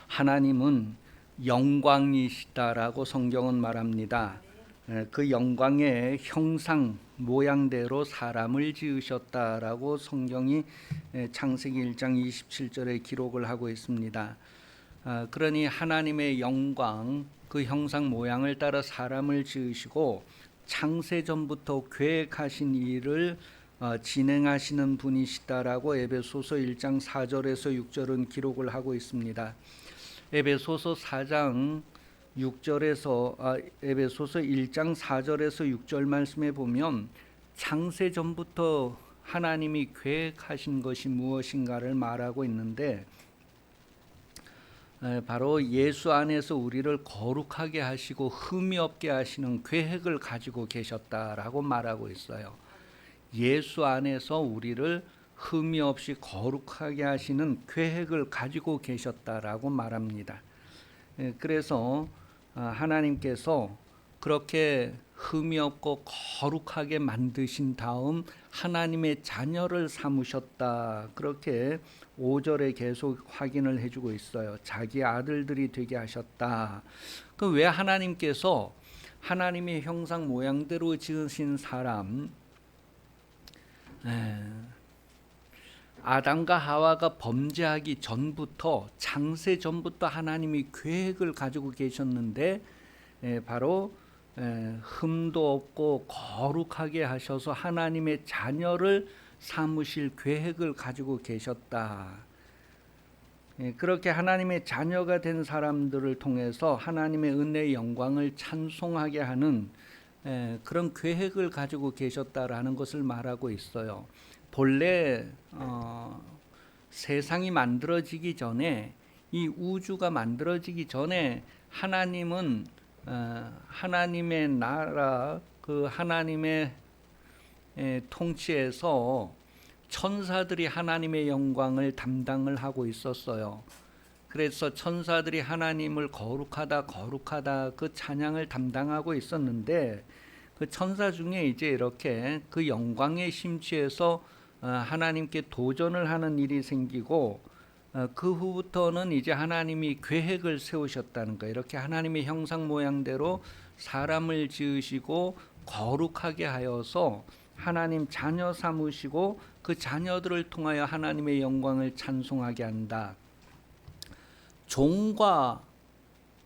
하나님은 영광이시다라고 성경은 말합니다. 그 영광의 형상 모양대로 사람을 지으셨다라고 성경이 창세기 1장 27절에 기록을 하고 있습니다. 그러니 하나님의 영광, 그 형상 모양을 따라 사람을 지으시고 창세전부터 계획하신 일을 진행하시는 분이시다라고 에베소서 1장 4절에서 6절은 기록을 하고 있습니다. 에베소서 4장 6절에서 에베소서 1장 4절에서 6절 말씀에 보면 창세전부터 하나님이 계획하신 것이 무엇인가를 말하고 있는데, 바로 예수 안에서 우리를 거룩하게 하시고 흠이 없게 하시는 계획을 가지고 계셨다라고 말하고 있어요. 예수 안에서 우리를 흠이 없이 거룩하게 하시는 계획을 가지고 계셨다라고 말합니다. 그래서 하나님께서 그렇게 흠이 없고 거룩하게 만드신 다음 하나님의 자녀를 삼으셨다, 그렇게 5절에 계속 확인을 해주고 있어요. 자기 아들들이 되게 하셨다. 그럼 왜 하나님께서 하나님의 형상 모양대로 지으신 사람, 아담과 하와가 범죄하기 전부터, 창세 전부터 하나님이 계획을 가지고 계셨는데, 바로 흠도 없고 거룩하게 하셔서 하나님의 자녀를 삼으실 계획을 가지고 계셨다. 그렇게 하나님의 자녀가 된 사람들을 통해서 하나님의 은혜의 영광을 찬송하게 하는 그런 계획을 가지고 계셨다라는 것을 말하고 있어요. 본래 세상이 만들어지기 전에, 이 우주가 만들어지기 전에 하나님은 하나님의 나라, 그 하나님의 통치에서 천사들이 하나님의 영광을 담당을 하고 있었어요. 그래서 천사들이 하나님을 거룩하다 거룩하다 그 찬양을 담당하고 있었는데, 그 천사 중에 이제 이렇게 그 영광에 심취해서 하나님께 도전을 하는 일이 생기고, 그 후부터는 이제 하나님이 계획을 세우셨다는 거예요. 이렇게 하나님의 형상 모양대로 사람을 지으시고 거룩하게 하여서 하나님 자녀 삼으시고 그 자녀들을 통하여 하나님의 영광을 찬송하게 한다. 종과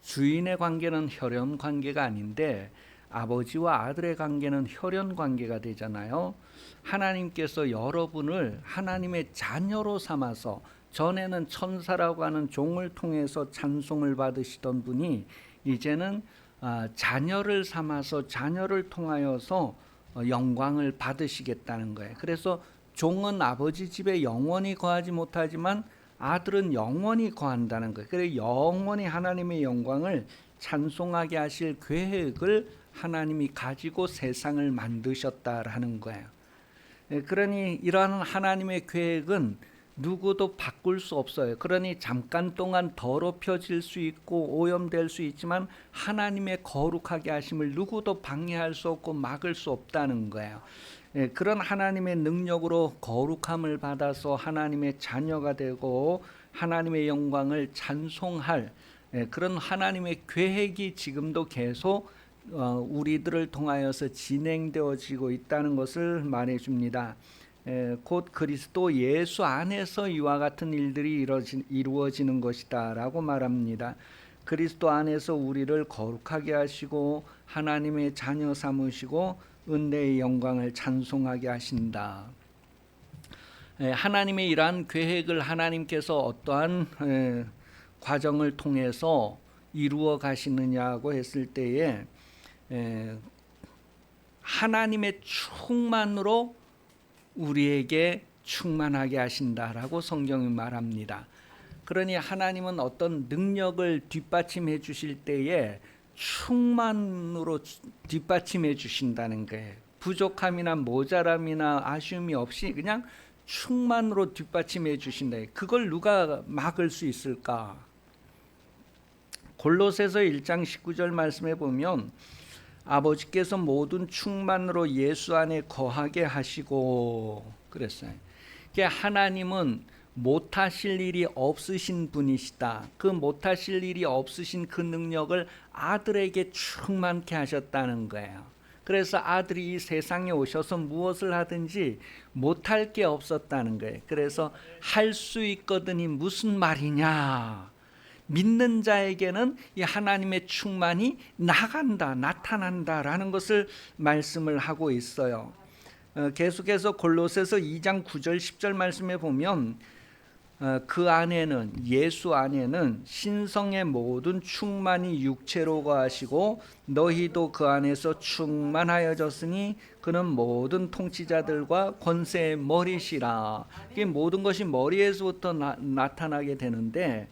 주인의 관계는 혈연 관계가 아닌데 아버지와 아들의 관계는 혈연 관계가 되잖아요. 하나님께서 여러분을 하나님의 자녀로 삼아서, 전에는 천사라고 하는 종을 통해서 찬송을 받으시던 분이 이제는 자녀를 삼아서 자녀를 통하여서 영광을 받으시겠다는 거예요. 그래서 종은 아버지 집에 영원히 거하지 못하지만 아들은 영원히 거한다는 거예요. 그래서 영원히 하나님의 영광을 찬송하게 하실 계획을 하나님이 가지고 세상을 만드셨다라는 거예요. 그러니 이러한 하나님의 계획은 누구도 바꿀 수 없어요. 그러니 잠깐 동안 더럽혀질 수 있고 오염될 수 있지만 하나님의 거룩하게 하심을 누구도 방해할 수 없고 막을 수 없다는 거예요. 그런 하나님의 능력으로 거룩함을 받아서 하나님의 자녀가 되고 하나님의 영광을 찬송할 그런 하나님의 계획이 지금도 계속 우리들을 통하여서 진행되어지고 있다는 것을 말해줍니다. 곧 그리스도 예수 안에서 이와 같은 일들이 이루어지는 것이다 라고 말합니다. 그리스도 안에서 우리를 거룩하게 하시고 하나님의 자녀 삼으시고 은혜의 영광을 찬송하게 하신다. 하나님의 이러한 계획을 하나님께서 어떠한 과정을 통해서 이루어 가시느냐고 했을 때에 하나님의 충만으로 우리에게 충만하게 하신다라고 성경이 말합니다. 그러니 하나님은 어떤 능력을 뒷받침해 주실 때에 충만으로 뒷받침해 주신다는 거예요. 부족함이나 모자람이나 아쉬움이 없이 그냥 충만으로 뒷받침해 주신다. 그걸 누가 막을 수 있을까? 골로새서 1장 19절 말씀에 보면 아버지께서 모든 충만으로 예수 안에 거하게 하시고 그랬어요. 하나님은 못하실 일이 없으신 분이시다. 그 못하실 일이 없으신 그 능력을 아들에게 충만케 하셨다는 거예요. 그래서 아들이 이 세상에 오셔서 무엇을 하든지 못할 게 없었다는 거예요. 그래서 할 수 있거든이 무슨 말이냐? 믿는 자에게는 이 하나님의 충만이 나타난다라는 것을 말씀을 하고 있어요. 계속해서 골로새서 2장 9절 10절 말씀에 보면 그 안에는, 예수 안에는 신성의 모든 충만이 육체로 거하시고 너희도 그 안에서 충만하여졌으니 그는 모든 통치자들과 권세의 머리시라. 이게 모든 것이 머리에서부터 나타나게 되는데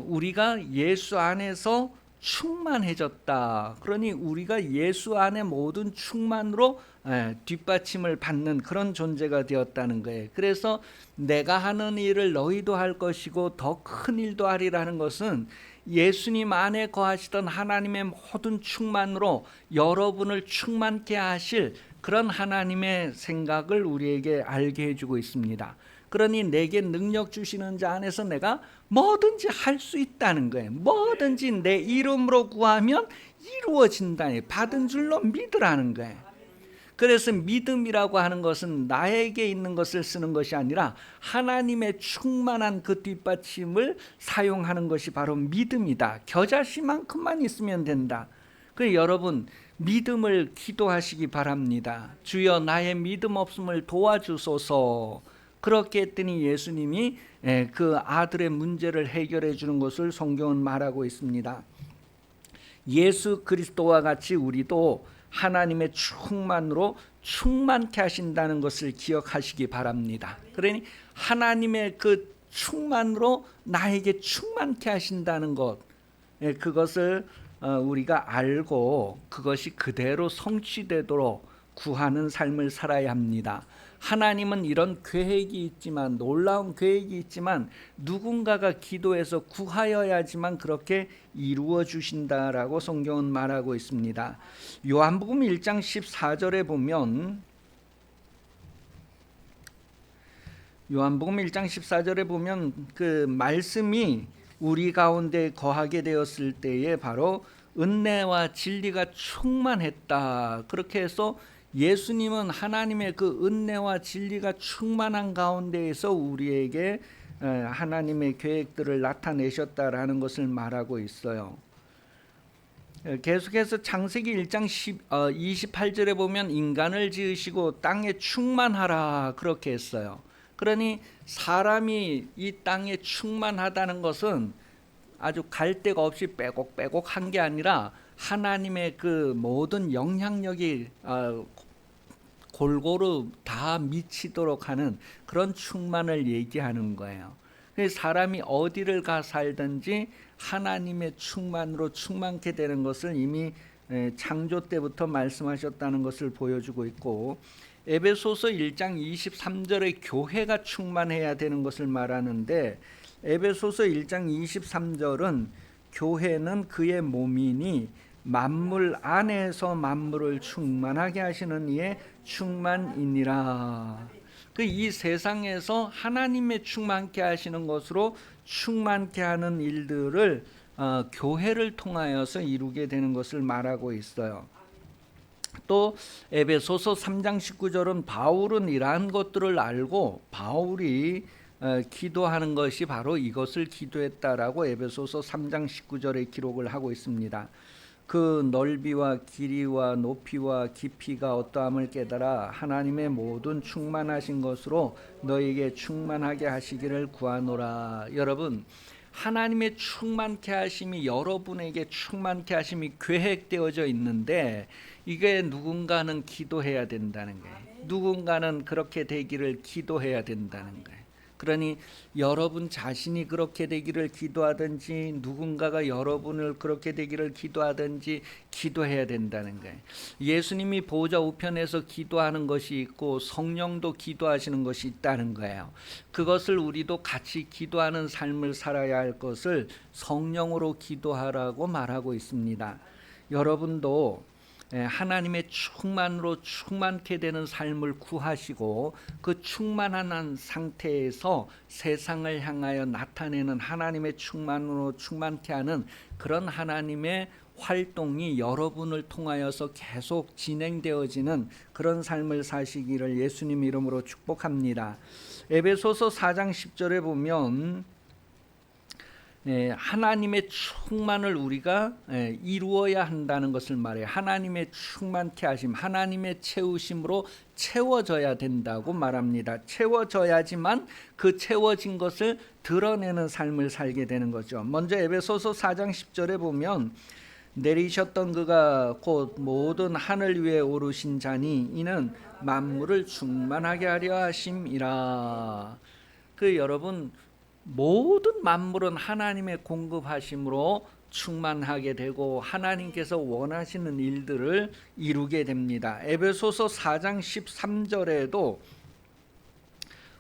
우리가 예수 안에서 충만해졌다. 그러니 우리가 예수 안에 모든 충만으로 뒷받침을 받는 그런 존재가 되었다는 거예요. 그래서 내가 하는 일을 너희도 할 것이고 더 큰 일도 하리라는 것은 예수님 안에 거하시던 하나님의 모든 충만으로 여러분을 충만케 하실 그런 하나님의 생각을 우리에게 알게 해주고 있습니다. 그러니 내게 능력 주시는 자 안에서 내가 뭐든지 할 수 있다는 거예요. 뭐든지 내 이름으로 구하면 이루어진다. 받은 줄로 믿으라는 거예요. 그래서 믿음이라고 하는 것은 나에게 있는 것을 쓰는 것이 아니라 하나님의 충만한 그 뒷받침을 사용하는 것이 바로 믿음이다. 겨자씨만큼만 있으면 된다. 그래서 여러분 믿음을 기도하시기 바랍니다. 주여 나의 믿음 없음을 도와주소서. 그렇게 했더니 예수님이 그 아들의 문제를 해결해 주는 것을 성경은 말하고 있습니다. 예수 그리스도와 같이 우리도 하나님의 충만으로 충만케 하신다는 것을 기억하시기 바랍니다. 그러니 하나님의 그 충만으로 나에게 충만케 하신다는 것, 그것을 우리가 알고 그것이 그대로 성취되도록 구하는 삶을 살아야 합니다. 하나님은 이런 계획이 있지만, 놀라운 계획이 있지만 누군가가 기도해서 구하여야지만 그렇게 이루어 주신다라고 성경은 말하고 있습니다. 요한복음 1장 14절에 보면 그 말씀이 우리 가운데 거하게 되었을 때에 바로 은혜와 진리가 충만했다. 그렇게 해서 예수님은 하나님의 그 은혜와 진리가 충만한 가운데에서 우리에게 하나님의 계획들을 나타내셨다라는 것을 말하고 있어요. 계속해서 창세기 1장 28절에 보면 인간을 지으시고 땅에 충만하라 그렇게 했어요. 그러니 사람이 이 땅에 충만하다는 것은 아주 갈 데가 없이 빼곡빼곡 한 게 아니라 하나님의 그 모든 영향력이 골고루 다 미치도록 하는 그런 충만을 얘기하는 거예요. 사람이 어디를 가 살든지 하나님의 충만으로 충만케 되는 것을 이미 창조 때부터 말씀하셨다는 것을 보여주고 있고, 에베소서 1장 23절에 교회가 충만해야 되는 것을 말하는데, 에베소서 1장 23절은 교회는 그의 몸이니 만물 안에서 만물을 충만하게 하시는 이의 충만이니라. 이 세상에서 하나님의 충만케 하시는 것으로 충만케 하는 일들을 교회를 통하여서 이루게 되는 것을 말하고 있어요. 또 에베소서 3장 19절은 바울은 이러한 것들을 알고 바울이 기도하는 것이 바로 이것을 기도했다라고 에베소서 3장 19절에 기록을 하고 있습니다. 그 넓이와 길이와 높이와 깊이가 어떠함을 깨달아 하나님의 모든 충만하신 것으로 너에게 충만하게 하시기를 구하노라. 여러분, 하나님의 충만케 하심이 여러분에게 충만케 하심이 계획되어져 있는데 이게 누군가는 기도해야 된다는 거예요. 누군가는 그렇게 되기를 기도해야 된다는 거예요. 그러니 여러분 자신이 그렇게 되기를 기도하든지 누군가가 여러분을 그렇게 되기를 기도하든지 기도해야 된다는 거예요. 예수님이 보좌 우편에서 기도하는 것이 있고 성령도 기도하시는 것이 있다는 거예요. 그것을 우리도 같이 기도하는 삶을 살아야 할 것을 성령으로 기도하라고 말하고 있습니다. 여러분도 하나님의 충만으로 충만케 되는 삶을 구하시고 그 충만한 상태에서 세상을 향하여 나타내는 하나님의 충만으로 충만케 하는 그런 하나님의 활동이 여러분을 통하여서 계속 진행되어지는 그런 삶을 사시기를 예수님 이름으로 축복합니다. 에베소서 4장 10절에 보면 하나님의 충만을 우리가 이루어야 한다는 것을 말해요. 하나님의 충만케 하심, 하나님의 채우심으로 채워져야 된다고 말합니다. 채워져야지만 그 채워진 것을 드러내는 삶을 살게 되는 거죠. 먼저 에베소서 4장 10절에 보면 내리셨던 그가 곧 모든 하늘 위에 오르신 자니 이는 만물을 충만하게 하려 하심이라. 여러분, 모든 만물은 하나님의 공급하심으로 충만하게 되고 하나님께서 원하시는 일들을 이루게 됩니다. 에베소서 4장 13절에도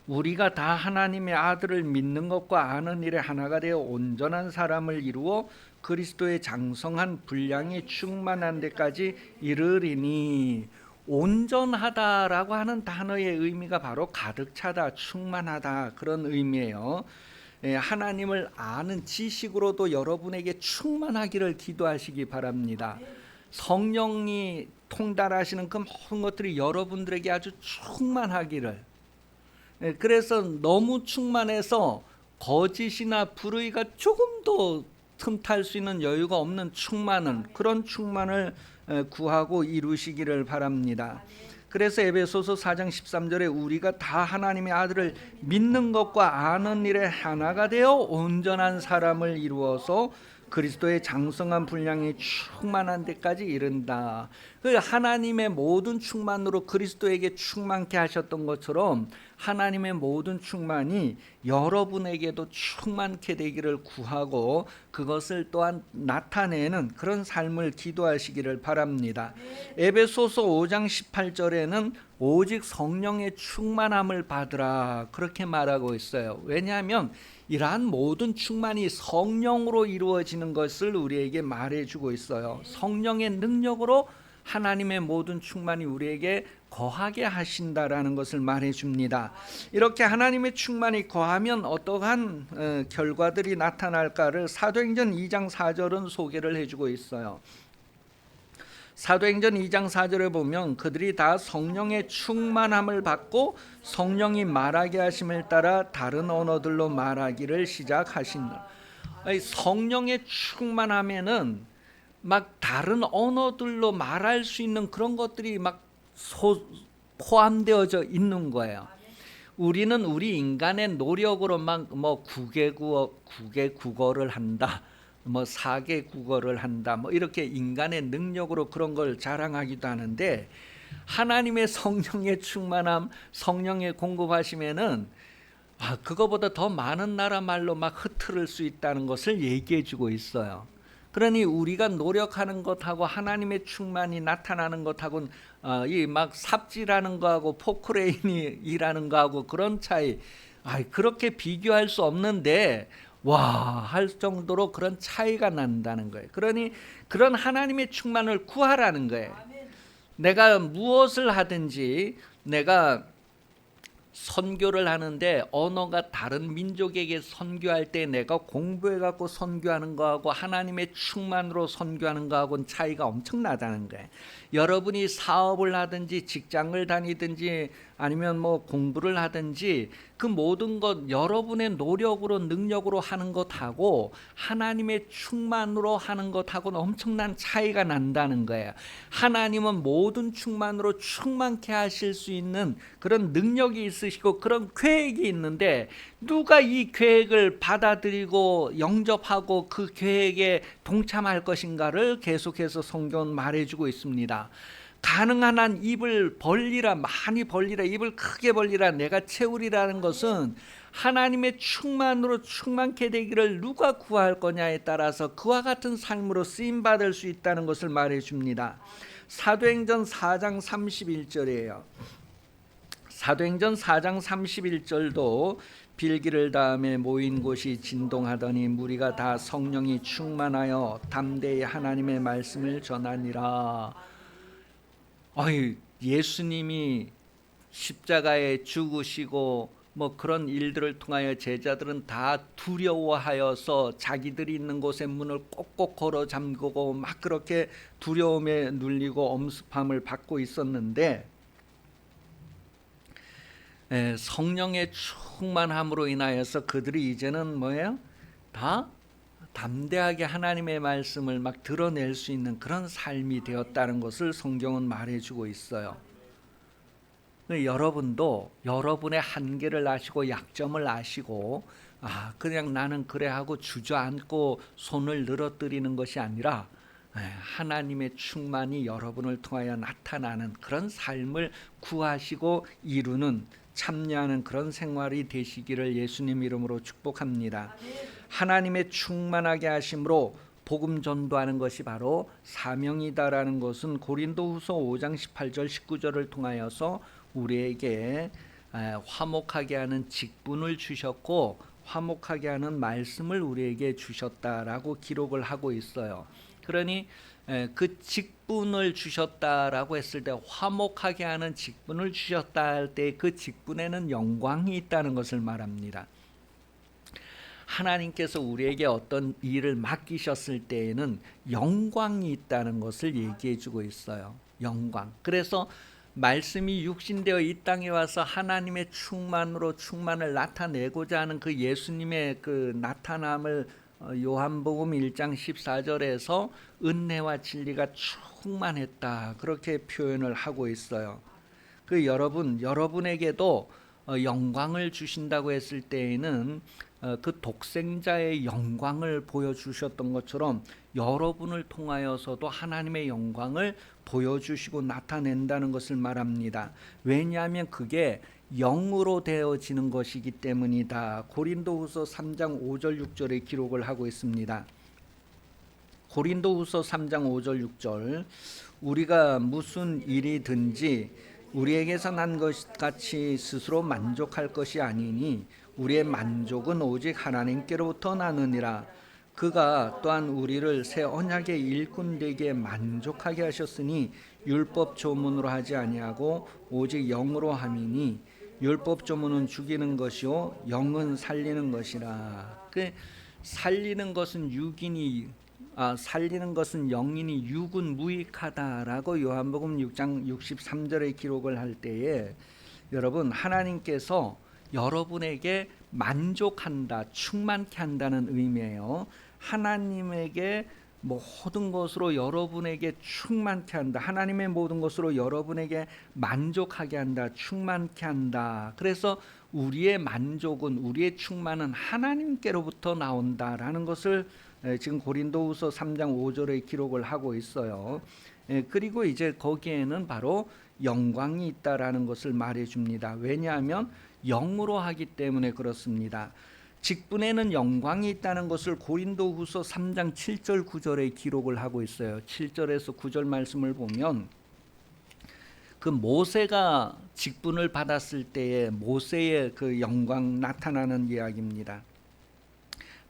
우리가 다 하나님의 아들을 믿는 것과 아는 일에 하나가 되어 온전한 사람을 이루어 그리스도의 장성한 분량이 충만한 데까지 이르리니, 온전하다라고 하는 단어의 의미가 바로 가득 차다, 충만하다, 그런 의미예요. 하나님을 아는 지식으로도 여러분에게 충만하기를 기도하시기 바랍니다. 성령이 통달하시는 그 모든 것들이 여러분들에게 아주 충만하기를. 그래서 너무 충만해서 거짓이나 불의가 조금도 틈탈 수 있는 여유가 없는 충만은, 그런 충만을 구하고 이루시기를 바랍니다. 그래서 에베소서 4장 13절에 우리가 다 하나님의 아들을 믿는 것과 아는 일에 하나가 되어 온전한 사람을 이루어서 그리스도의 장성한 분량이 충만한 데까지 이른다. 하나님의 모든 충만으로 그리스도에게 충만케 하셨던 것처럼 하나님의 모든 충만이 여러분에게도 충만케 되기를 구하고 그것을 또한 나타내는 그런 삶을 기도하시기를 바랍니다. 에베소서 5장 18절에는 오직 성령의 충만함을 받으라, 그렇게 말하고 있어요. 왜냐하면 이러한 모든 충만이 성령으로 이루어지는 것을 우리에게 말해주고 있어요. 성령의 능력으로 하나님의 모든 충만이 우리에게 거하게 하신다라는 것을 말해줍니다. 이렇게 하나님의 충만이 거하면 어떠한 결과들이 나타날까를 사도행전 2장 4절은 소개를 해주고 있어요. 사도행전 2장 4절에 보면 그들이 다 성령의 충만함을 받고 성령이 말하게 하심을 따라 다른 언어들로 말하기를 시작하신다. 성령의 충만함에는 막 다른 언어들로 말할 수 있는 그런 것들이 막 포함되어져 있는 거예요. 우리는 우리 인간의 노력으로 막 국외 국어를 한다, 4개 국어를 한다, 이렇게 인간의 능력으로 그런 걸 자랑하기도 하는데, 하나님의 성령의 충만함, 성령의 공급하심에는 그거보다 더 많은 나라 말로 막 흩트를 수 있다는 것을 얘기해 주고 있어요. 그러니 우리가 노력하는 것하고 하나님의 충만이 나타나는 것하고는 이 막 삽질하는 거하고 포크레인이 일하는 거하고 그런 차이, 그렇게 비교할 수 없는데 할 정도로 그런 차이가 난다는 거예요. 그러니 그런 하나님의 충만을 구하라는 거예요. 내가 무엇을 하든지, 내가 선교를 하는데 언어가 다른 민족에게 선교할 때 내가 공부해 갖고 선교하는 거하고 하나님의 충만으로 선교하는 거하고는 차이가 엄청나다는 거예요. 여러분이 사업을 하든지 직장을 다니든지 아니면 공부를 하든지 그 모든 것 여러분의 노력으로 능력으로 하는 것하고 하나님의 충만으로 하는 것하고는 엄청난 차이가 난다는 거예요. 하나님은 모든 충만으로 충만케 하실 수 있는 그런 능력이 있으시고 그런 계획이 있는데, 누가 이 계획을 받아들이고 영접하고 그 계획에 동참할 것인가를 계속해서 성경은 말해주고 있습니다. 가능한 한 입을 벌리라, 많이 벌리라, 입을 크게 벌리라, 내가 채우리라는 것은 하나님의 충만으로 충만케 되기를 누가 구할 거냐에 따라서 그와 같은 삶으로 쓰임받을 수 있다는 것을 말해줍니다. 사도행전 4장 31절이에요. 사도행전 4장 31절도 빌기를 다음에 모인 곳이 진동하더니 무리가 다 성령이 충만하여 담대히 하나님의 말씀을 전하니라. 예수님이 십자가에 죽으시고 뭐 그런 일들을 통하여 제자들은 다 두려워하여서 자기들이 있는 곳에 문을 꼭꼭 걸어 잠그고 막 그렇게 두려움에 눌리고 엄습함을 받고 있었는데, 성령의 충만함으로 인하여서 그들이 이제는 뭐예요? 다 담대하게 하나님의 말씀을 막 드러낼 수 있는 그런 삶이 되었다는 것을 성경은 말해주고 있어요. 여러분도 여러분의 한계를 아시고 약점을 아시고 그냥 나는 그래 하고 주저앉고 손을 늘어뜨리는 것이 아니라 하나님의 충만이 여러분을 통하여 나타나는 그런 삶을 구하시고 이루는 참여하는 그런 생활이 되시기를 예수님 이름으로 축복합니다. 하나님의 충만하게 하심으로 복음 전도하는 것이 바로 사명이다라는 것은 고린도후서 5장 18절 19절을 통하여서 우리에게 화목하게 하는 직분을 주셨고 화목하게 하는 말씀을 우리에게 주셨다라고 기록을 하고 있어요. 그러니 그 직분을 주셨다라고 했을 때, 화목하게 하는 직분을 주셨다 할 때 그 직분에는 영광이 있다는 것을 말합니다. 하나님께서 우리에게 어떤 일을 맡기셨을 때에는 영광이 있다는 것을 얘기해 주고 있어요. 영광. 그래서 말씀이 육신되어 이 땅에 와서 하나님의 충만으로 충만을 나타내고자 하는 그 예수님의 그 나타남을 요한복음 1장 14절에서 은혜와 진리가 충만했다, 그렇게 표현을 하고 있어요. 그 여러분에게도 영광을 주신다고 했을 때에는 그 독생자의 영광을 보여주셨던 것처럼 여러분을 통하여서도 하나님의 영광을 보여주시고 나타낸다는 것을 말합니다. 왜냐하면 그게 영으로 되어지는 것이기 때문이다. 고린도후서 3장 5절 6절에 기록을 하고 있습니다. 고린도후서 3장 5절 6절, 우리가 무슨 일이든지 우리에게서 난 것 같이 스스로 만족할 것이 아니니 우리의 만족은 오직 하나님께로부터 나느니라. 그가 또한 우리를 새 언약의 일꾼 되게 만족하게 하셨으니 율법 조문으로 하지 아니하고 오직 영으로 함이니 율법 조문은 죽이는 것이요 영은 살리는 것이라. 그 살리는 것은 육인이 살리는 것은 영이니 육은 무익하다라고 요한복음 6장 63절에 기록을 할 때에, 여러분, 하나님께서 여러분에게 만족한다, 충만케 한다는 의미예요. 하나님에게 모든 것으로 여러분에게 충만케 한다. 하나님의 모든 것으로 여러분에게 만족하게 한다, 충만케 한다. 그래서 우리의 만족은, 우리의 충만은 하나님께로부터 나온다라는 것을 지금 고린도후서 3장 5절에 기록을 하고 있어요. 그리고 이제 거기에는 바로 영광이 있다라는 것을 말해줍니다. 왜냐하면 영으로 하기 때문에 그렇습니다. 직분에는 영광이 있다는 것을 고린도후서 3장 7절 9절에 기록을 하고 있어요. 7절에서 9절 말씀을 보면 그 모세가 직분을 받았을 때에 모세의 그 영광 나타나는 이야기입니다.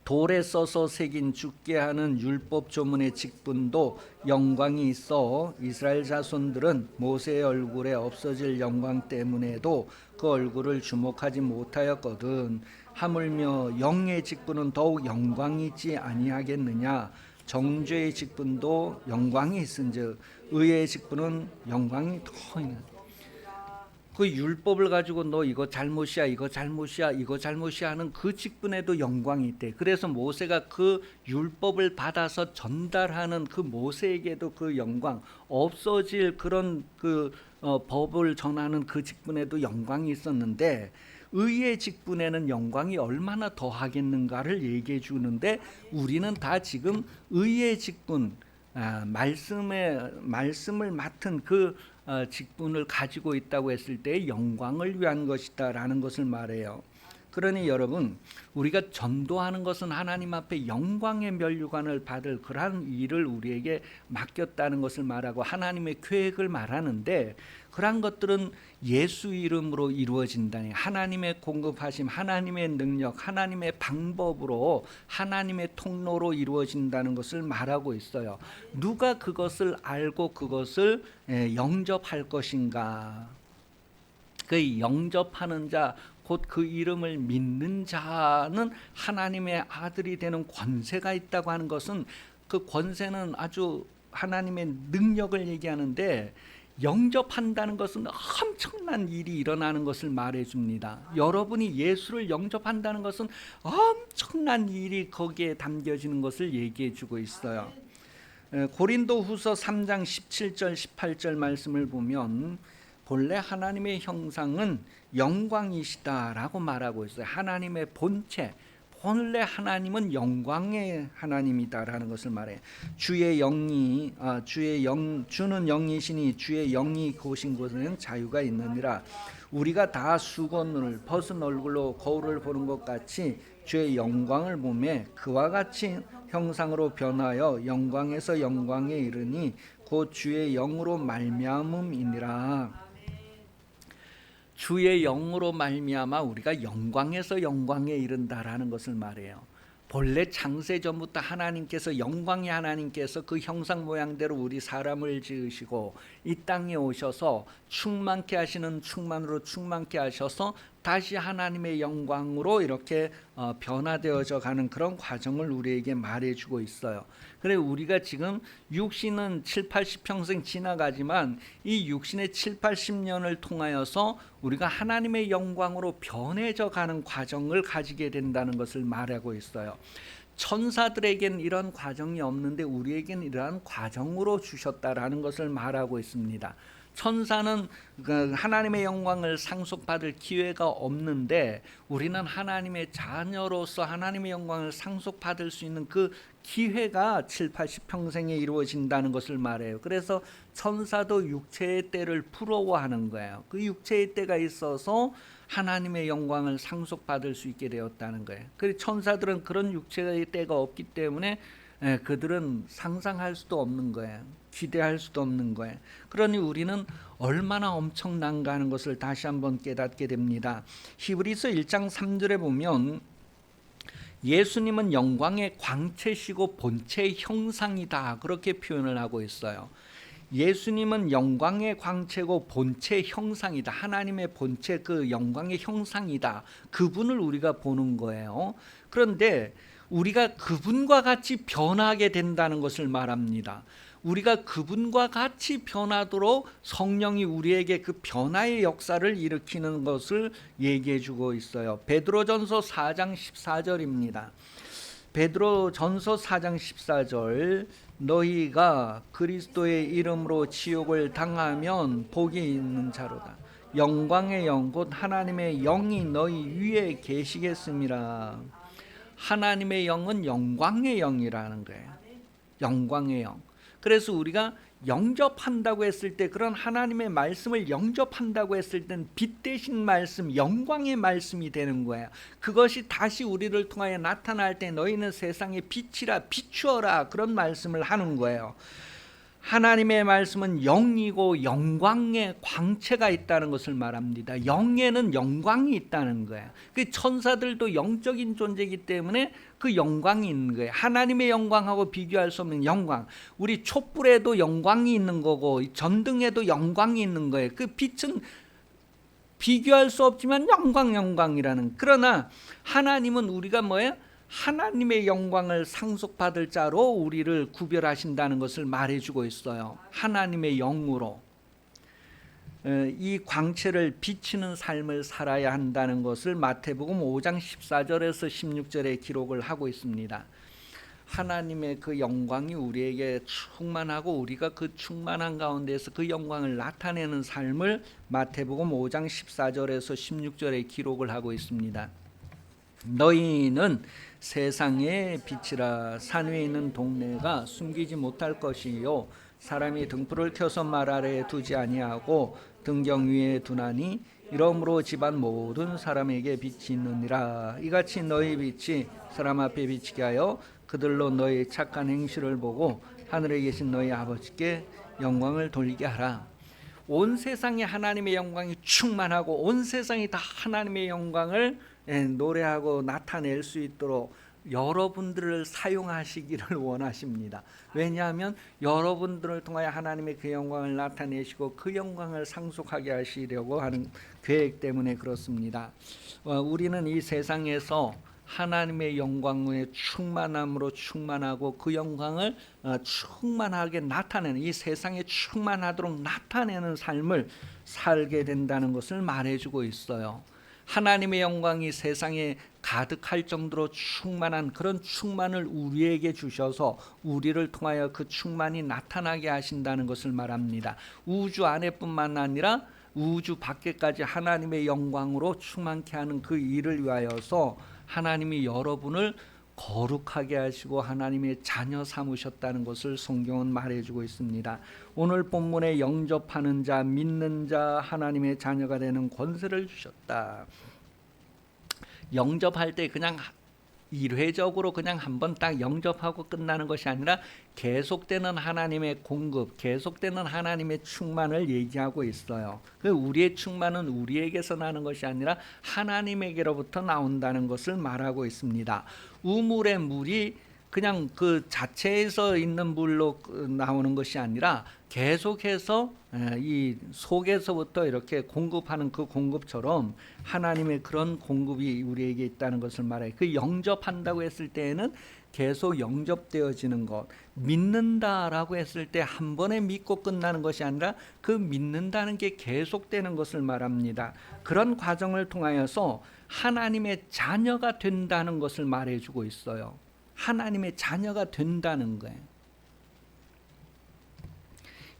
돌에 써서 새긴 죽게 하는 율법 조문의 직분도 영광이 있어 이스라엘 자손들은 모세의 얼굴에 없어질 영광 때문에도 그 얼굴을 주목하지 못하였거든. 하물며 영의 직분은 더욱 영광이 있지 아니하겠느냐. 정죄의 직분도 영광이 있은즉 의의 직분은 영광이 더 있는. 그 율법을 가지고 너 이거 잘못이야, 이거 잘못이야, 이거 잘못이야 하는 그 직분에도 영광이 있대. 그래서 모세가 그 율법을 받아서 전달하는 그 모세에게도 그 영광, 없어질 그런 법을 전하는 그 직분에도 영광이 있었는데, 의의 직분에는 영광이 얼마나 더하겠는가를 얘기해 주는데, 우리는 다 지금 의의 직분, 말씀을 맡은 그 직분을 가지고 있다고 했을 때 영광을 위한 것이다라는 것을 말해요. 그러니 여러분, 우리가 전도하는 것은 하나님 앞에 영광의 면류관을 받을 그러한 일을 우리에게 맡겼다는 것을 말하고 하나님의 계획을 말하는데, 그러한 것들은 예수 이름으로 이루어진다니, 하나님의 공급하심, 하나님의 능력, 하나님의 방법으로, 하나님의 통로로 이루어진다는 것을 말하고 있어요. 누가 그것을 알고 그것을 영접할 것인가? 그 영접하는 자, 곧 그 이름을 믿는 자는 하나님의 아들이 되는 권세가 있다고 하는 것은, 그 권세는 아주 하나님의 능력을 얘기하는데, 영접한다는 것은 엄청난 일이 일어나는 것을 말해줍니다. 여러분이 예수를 영접한다는 것은 엄청난 일이 거기에 담겨지는 것을 얘기해주고 있어요. 고린도후서 3장 17절 18절 말씀을 보면, 본래 하나님의 형상은 영광이시다라고 말하고 있어요. 하나님의 본체, 본래 하나님은 영광의 하나님이다라는 것을 말해요. 주는 영이시니 주의 영이 고신 곳에는 자유가 있느니라. 우리가 다 수건을 벗은 얼굴로 거울을 보는 것 같이 주의 영광을 보매 그와 같이 형상으로 변하여 영광에서 영광에 이르니 곧 주의 영으로 말미암음이니라. 주의 영으로 말미암아 우리가 영광에서 영광에 이른다라는 것을 말해요. 본래 창세 전부터 하나님께서, 영광의 하나님께서 그 형상 모양대로 우리 사람을 지으시고 이 땅에 오셔서 충만케 하시는 충만으로 충만케 하셔서 다시 하나님의 영광으로 이렇게 변화되어져 가는 그런 과정을 우리에게 말해주고 있어요. 그래, 우리가 지금 육신은 7, 80평생 지나가지만 이 육신의 7, 80년을 통하여서 우리가 하나님의 영광으로 변해져 가는 과정을 가지게 된다는 것을 말하고 있어요. 천사들에겐 이런 과정이 없는데 우리에겐 이러한 과정으로 주셨다라는 것을 말하고 있습니다. 천사는 하나님의 영광을 상속받을 기회가 없는데 우리는 하나님의 자녀로서 하나님의 영광을 상속받을 수 있는 그 기회가 7, 80평생에 이루어진다는 것을 말해요. 그래서 천사도 육체의 때를 부러워하는 거예요. 그 육체의 때가 있어서 하나님의 영광을 상속받을 수 있게 되었다는 거예요. 그리고 천사들은 그런 육체의 때가 없기 때문에 그들은 상상할 수도 없는 거예요. 기대할 수도 없는 거예요. 그러니 우리는 얼마나 엄청난가 하는 것을 다시 한번 깨닫게 됩니다. 히브리서 1장 3절에 보면 예수님은 영광의 광채시고 본체의 형상이다, 그렇게 표현을 하고 있어요. 예수님은 영광의 광채고 본체의 형상이다. 하나님의 본체, 그 영광의 형상이다. 그분을 우리가 보는 거예요. 그런데 우리가 그분과 같이 변하게 된다는 것을 말합니다. 우리가 그분과 같이 변하도록 성령이 우리에게 그 변화의 역사를 일으키는 것을 얘기해 주고 있어요. 베드로전서 4장 14절입니다. 베드로전서 4장 14절, 너희가 그리스도의 이름으로 지옥을 당하면 복이 있는 자로다. 영광의 영 곧 하나님의 영이 너희 위에 계시겠습니다. 하나님의 영은 영광의 영이라는 거예요. 영광의 영. 그래서 우리가 영접한다고 했을 때, 그런 하나님의 말씀을 영접한다고 했을 땐 빛 대신 말씀, 영광의 말씀이 되는 거예요. 그것이 다시 우리를 통하여 나타날 때 너희는 세상의 빛이라, 비추어라, 그런 말씀을 하는 거예요. 하나님의 말씀은 영이고 영광의 광채가 있다는 것을 말합니다. 영에는 영광이 있다는 거예요. 그 천사들도 영적인 존재이기 때문에 그 영광이 있는 거예요. 하나님의 영광하고 비교할 수 없는 영광. 우리 촛불에도 영광이 있는 거고 전등에도 영광이 있는 거예요. 그 빛은 비교할 수 없지만 영광이라는. 그러나 하나님은 우리가 뭐예요? 하나님의 영광을 상속받을 자로 우리를 구별하신다는 것을 말해주고 있어요. 하나님의 영으로 이 광채를 비치는 삶을 살아야 한다는 것을 마태복음 5장 14절에서 16절에 기록을 하고 있습니다. 하나님의 그 영광이 우리에게 충만하고 우리가 그 충만한 가운데서 그 영광을 나타내는 삶을 마태복음 5장 14절에서 16절에 기록을 하고 있습니다. 너희는 세상의 빛이라. 산 위에 있는 동네가 숨기지 못할 것이요 사람이 등불을 켜서 말 아래에 두지 아니하고 등경 위에 두나니 이러므로 집안 모든 사람에게 빛이 있느니라. 이같이 너희 빛이 사람 앞에 비치게 하여 그들로 너희 착한 행실을 보고 하늘에 계신 너희 아버지께 영광을 돌리게 하라. 온 세상에 하나님의 영광이 충만하고 온 세상이 다 하나님의 영광을 노래하고 나타낼 수 있도록 여러분들을 사용하시기를 원하십니다. 왜냐하면 여러분들을 통하여 하나님의 그 영광을 나타내시고 그 영광을 상속하게 하시려고 하는 계획 때문에 그렇습니다. 우리는 이 세상에서 하나님의 영광의 충만함으로 충만하고 그 영광을 충만하게 나타내는, 이 세상에 충만하도록 나타내는 삶을 살게 된다는 것을 말해주고 있어요. 하나님의 영광이 세상에 가득할 정도로 충만한 그런 충만을 우리에게 주셔서 우리를 통하여 그 충만이 나타나게 하신다는 것을 말합니다. 우주 안에뿐만 아니라 우주 밖에까지 하나님의 영광으로 충만케 하는 그 일을 위하여서 하나님이 여러분을 거룩하게 하시고 하나님의 자녀 삼으셨다는 것을 성경은 말해주고 있습니다. 오늘 본문에 영접하는 자, 믿는 자, 하나님의 자녀가 되는 권세를 주셨다. 영접할 때 그냥 일회적으로 그냥 한번 딱 영접하고 끝나는 것이 아니라 계속되는 하나님의 공급, 계속되는 하나님의 충만을 얘기하고 있어요. 우리의 충만은 우리에게서 나는 것이 아니라 하나님에게로부터 나온다는 것을 말하고 있습니다. 우물의 물이 그냥 그 자체에서 있는 물로 나오는 것이 아니라 계속해서 이 속에서부터 이렇게 공급하는 그 공급처럼 하나님의 그런 공급이 우리에게 있다는 것을 말해요. 그 영접한다고 했을 때에는 계속 영접되어지는 것, 믿는다라고 했을 때 한 번에 믿고 끝나는 것이 아니라 그 믿는다는 게 계속되는 것을 말합니다. 그런 과정을 통하여서 하나님의 자녀가 된다는 것을 말해주고 있어요. 하나님의 자녀가 된다는 거예요.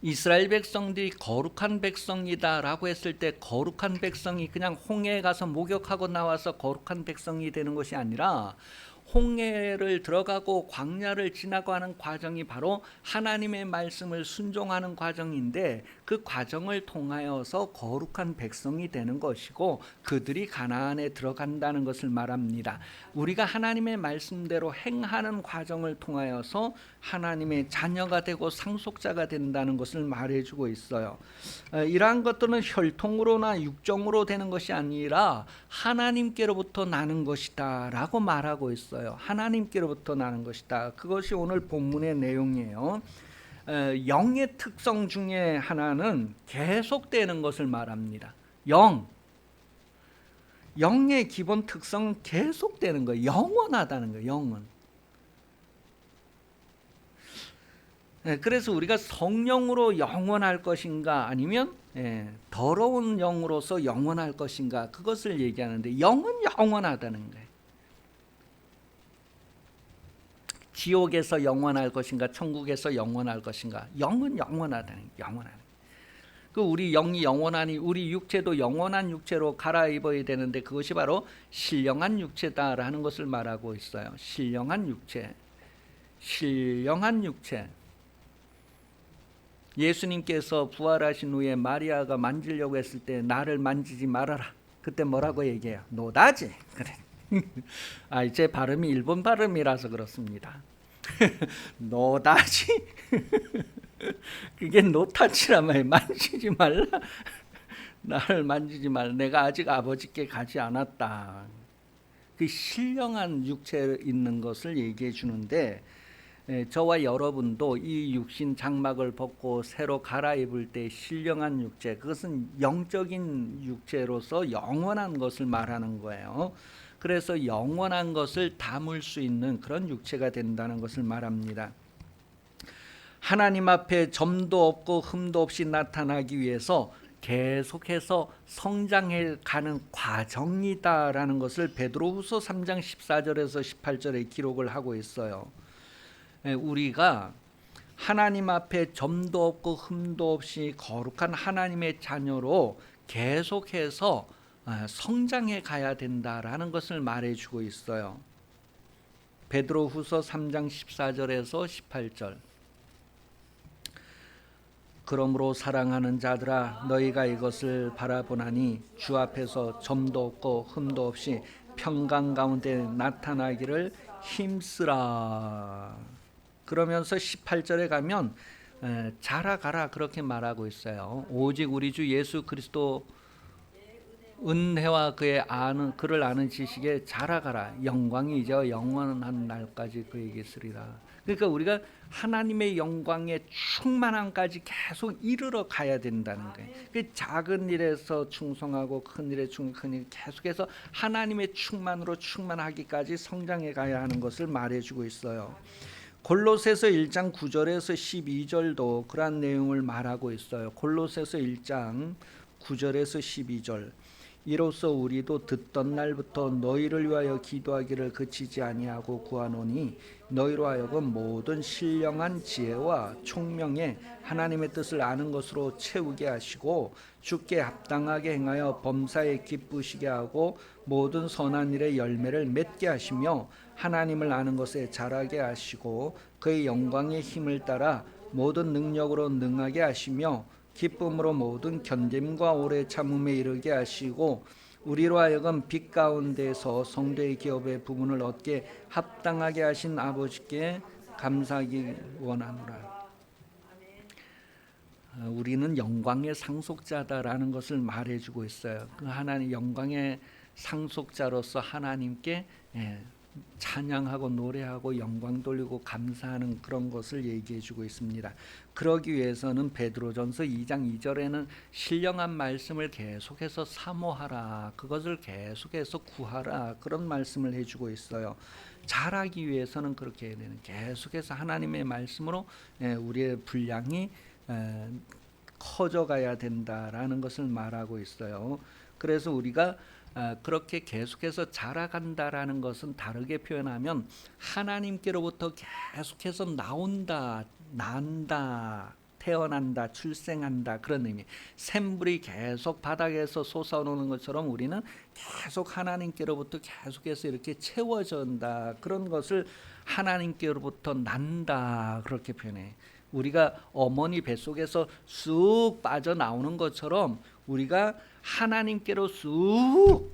이스라엘 백성들이 거룩한 백성이다라고 했을 때 거룩한 백성이 그냥 홍해에 가서 목욕하고 나와서 거룩한 백성이 되는 것이 아니라 홍해를 들어가고 광야를 지나가는 과정이 바로 하나님의 말씀을 순종하는 과정인데 그 과정을 통하여서 거룩한 백성이 되는 것이고 그들이 가나안에 들어간다는 것을 말합니다. 우리가 하나님의 말씀대로 행하는 과정을 통하여서 하나님의 자녀가 되고 상속자가 된다는 것을 말해주고 있어요. 이러한 것들은 혈통으로나 육정으로 되는 것이 아니라 하나님께로부터 나는 것이다 라고 말하고 있어요. 하나님께로부터 나는 것이다. 그것이 오늘 본문의 내용이에요. 영의 특성 중에 하나는 계속되는 것을 말합니다. 영의 기본 특성은 계속되는 거예요. 영원하다는 거예요. 영원. 그래서 우리가 성령으로 영원할 것인가 아니면 더러운 영으로서 영원할 것인가 그것을 얘기하는데 영은 영원하다는 거예요. 지옥에서 영원할 것인가 천국에서 영원할 것인가 영은 영원하다는 거예요. 영원하는. 그 우리 영이 영원하니 우리 육체도 영원한 육체로 갈아입어야 되는데 그것이 바로 신령한 육체다라는 것을 말하고 있어요. 신령한 육체. 신령한 육체. 예수님께서 부활하신 후에 마리아가 만지려고 했을 때 나를 만지지 말아라. 그때 뭐라고 얘기해요? 노다지. 그래. 제 발음이 일본 발음이라서 그렇습니다. 노다지. 그게 노타치란 말이에요. 만지지 말라. 나를 만지지 말라. 내가 아직 아버지께 가지 않았다. 그 신령한 육체에 있는 것을 얘기해 주는데 저와 여러분도 이 육신 장막을 벗고 새로 갈아입을 때 신령한 육체, 그것은 영적인 육체로서 영원한 것을 말하는 거예요. 그래서 영원한 것을 담을 수 있는 그런 육체가 된다는 것을 말합니다. 하나님 앞에 점도 없고 흠도 없이 나타나기 위해서 계속해서 성장해 가는 과정이다라는 것을 베드로후서 3장 14절에서 18절에 기록을 하고 있어요. 우리가 하나님 앞에 점도 없고 흠도 없이 거룩한 하나님의 자녀로 계속해서 성장해 가야 된다라는 것을 말해주고 있어요. 베드로후서 3장 14절에서 18절. 그러므로 사랑하는 자들아 너희가 이것을 바라보나니 주 앞에서 점도 없고 흠도 없이 평강 가운데 나타나기를 힘쓰라. 그러면서 18절에 가면 자라가라 그렇게 말하고 있어요. 오직 우리 주 예수 그리스도 은혜와 그를 아는 지식에 자라가라. 영광이 이제 영원한 날까지 그에게 있으리라. 그러니까 우리가 하나님의 영광의 충만함까지 계속 이르러 가야 된다는 거예요. 그 작은 일에서 충성하고 큰 일에 충성하니 계속해서 하나님의 충만으로 충만하기까지 성장해 가야 하는 것을 말해주고 있어요. 골로새서 1장 9절에서 12절도 그러한 내용을 말하고 있어요. 골로새서 1장 9절에서 12절. 이로써 우리도 듣던 날부터 너희를 위하여 기도하기를 그치지 아니하고 구하노니 너희로 하여금 모든 신령한 지혜와 총명에 하나님의 뜻을 아는 것으로 채우게 하시고 주께 합당하게 행하여 범사에 기쁘시게 하고 모든 선한 일의 열매를 맺게 하시며 하나님을 아는 것에 자라게 하시고 그의 영광의 힘을 따라 모든 능력으로 능하게 하시며 기쁨으로 모든 견딤과 오래 참음에 이르게 하시고 우리로 하여금 빛 가운데서 성도의 기업의 부분을 얻게 합당하게 하신 아버지께 감사하기 원하노라. 우리는 영광의 상속자다라는 것을 말해주고 있어요. 그 하나님 영광의 상속자로서 하나님께 찬양하고 노래하고 영광 돌리고 감사하는 그런 것을 얘기해주고 있습니다. 그러기 위해서는 베드로전서 2장 2절에는 신령한 말씀을 계속해서 사모하라, 그것을 계속해서 구하라, 그런 말씀을 해주고 있어요. 잘하기 위해서는 그렇게 해야 되는, 계속해서 하나님의 말씀으로 우리의 분량이 커져가야 된다라는 것을 말하고 있어요. 그래서 우리가 그렇게 계속해서 자라간다라는 것은 다르게 표현하면 하나님께로부터 계속해서 나온다, 난다, 태어난다, 출생한다, 그런 의미. 샘물이 계속 바닥에서 솟아오르는 것처럼 우리는 계속 하나님께로부터 계속해서 이렇게 채워진다, 그런 것을 하나님께로부터 난다, 그렇게 표현해. 우리가 어머니 뱃속에서 쑥 빠져나오는 것처럼 우리가 하나님께로 쑥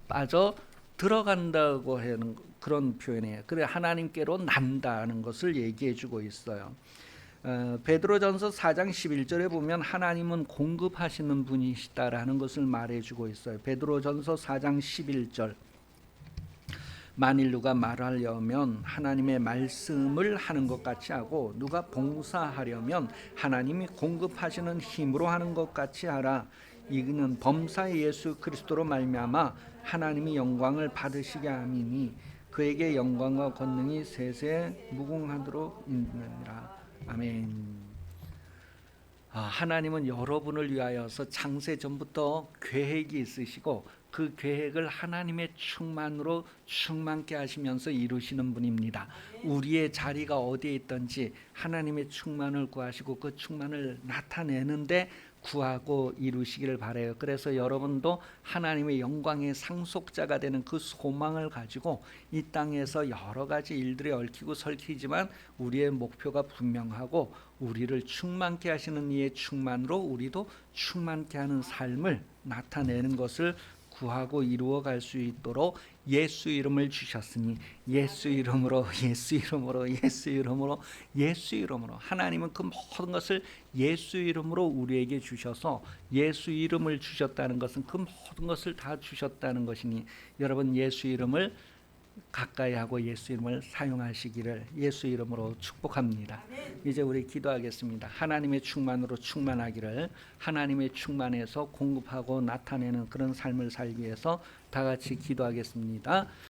빠져 들어간다고 하는 그런 표현이에요. 그래 하나님께로 난다는 것을 얘기해주고 있어요. 베드로전서 4장 11절에 보면 하나님은 공급하시는 분이시다라는 것을 말해주고 있어요. 베드로전서 4장 11절. 만일 누가 말하려면 하나님의 말씀을 하는 것 같이 하고 누가 봉사하려면 하나님이 공급하시는 힘으로 하는 것 같이 하라. 이는 범사의 예수 그리스도로 말미암아 하나님이 영광을 받으시게 함이니 그에게 영광과 권능이 세세 무궁하도록 있느니라. 아멘. 하나님은 여러분을 위하여서 창세 전부터 계획이 있으시고 그 계획을 하나님의 충만으로 충만케 하시면서 이루시는 분입니다. 우리의 자리가 어디에 있든지 하나님의 충만을 구하시고 그 충만을 나타내는데 구하고 이루시기를 바라요. 그래서 여러분도 하나님의 영광의 상속자가 되는 그 소망을 가지고 이 땅에서 여러 가지 일들이 얽히고 설키지만 우리의 목표가 분명하고 우리를 충만케 하시는 이의 충만으로 우리도 충만케 하는 삶을 나타내는 것을 구하고 이루어 갈 수 있도록 예수 이름을 주셨으니 예수 이름으로 예수 이름으로 예수 이름으로 예수 이름으로 하나님은 그 모든 것을 예수 이름으로 우리에게 주셔서 예수 이름을 주셨다는 것은 그 모든 것을 다 주셨다는 것이니 여러분 예수 이름을 가까이 하고 예수 이름을 사용하시기를 예수 이름으로 축복합니다. 이제 우리 기도하겠습니다. 하나님의 충만으로 충만하기를, 하나님의 충만에서 공급하고 나타내는 그런 삶을 살기 위해서 다 같이 기도하겠습니다.